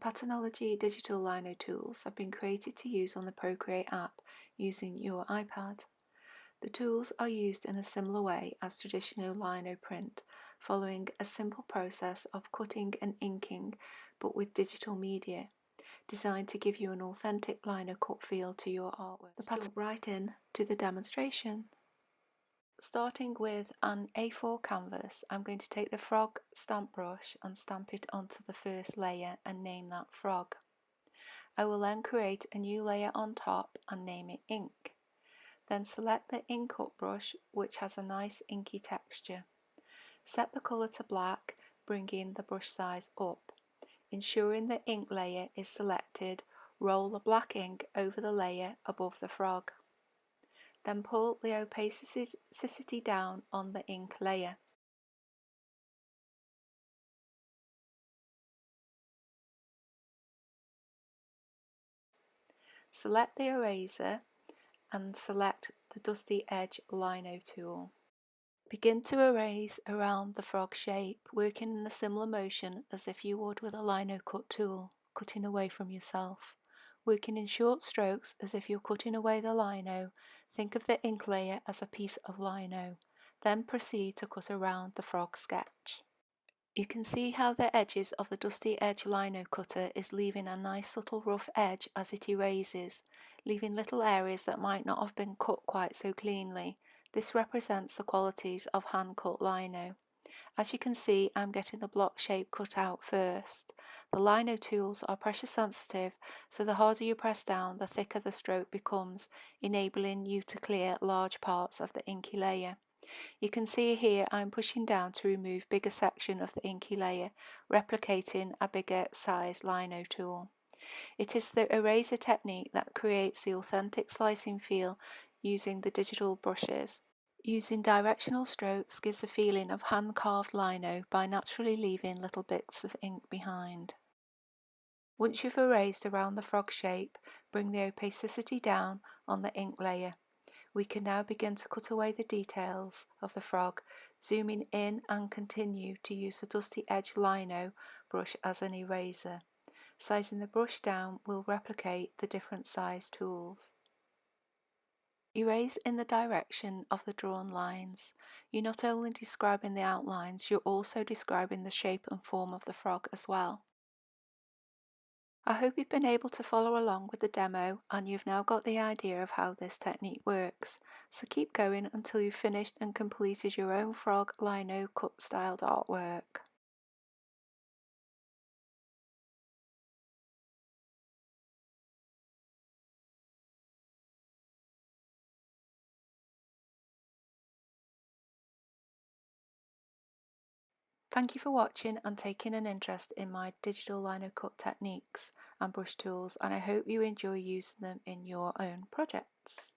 Patternologie digital lino tools have been created to use on the Procreate app using your iPad. The tools are used in a similar way as traditional lino print, following a simple process of cutting and inking but with digital media, designed to give you an authentic lino cut feel to your artwork. Let's jump right in to the demonstration. Starting with an A4 canvas, I'm going to take the frog stamp brush and stamp it onto the first layer and name that frog. I will then create a new layer on top and name it ink. Then select the ink cut brush, which has a nice inky texture. Set the colour to black, bringing the brush size up. Ensuring the ink layer is selected, roll the black ink over the layer above the frog. Then pull the opacity down on the ink layer. Select the eraser and select the Dusty Edge Lino tool. Begin to erase around the frog shape, working in a similar motion as if you would with a lino cut tool, cutting away from yourself. Working in short strokes as if you're cutting away the lino, think of the ink layer as a piece of lino. Then proceed to cut around the frog sketch. You can see how the edges of the Dusty Edge lino cutter is leaving a nice subtle rough edge as it erases, leaving little areas that might not have been cut quite so cleanly. This represents the qualities of hand-cut lino. As you can see, I'm getting the block shape cut out first. The lino tools are pressure sensitive, so the harder you press down, the thicker the stroke becomes, enabling you to clear large parts of the inky layer. You can see here I'm pushing down to remove bigger section of the inky layer, replicating a bigger size lino tool. It is the eraser technique that creates the authentic slicing feel using the digital brushes. Using directional strokes gives a feeling of hand-carved lino by naturally leaving little bits of ink behind. Once you've erased around the frog shape, bring the opacity down on the ink layer. We can now begin to cut away the details of the frog, zooming in and continue to use the Dusty Edge Lino brush as an eraser. Sizing the brush down will replicate the different size tools. Erase in the direction of the drawn lines. You're not only describing the outlines, you're also describing the shape and form of the frog as well. I hope you've been able to follow along with the demo and you've now got the idea of how this technique works, so keep going until you've finished and completed your own frog lino cut styled artwork. Thank you for watching and taking an interest in my digital lino cut techniques and brush tools, and I hope you enjoy using them in your own projects.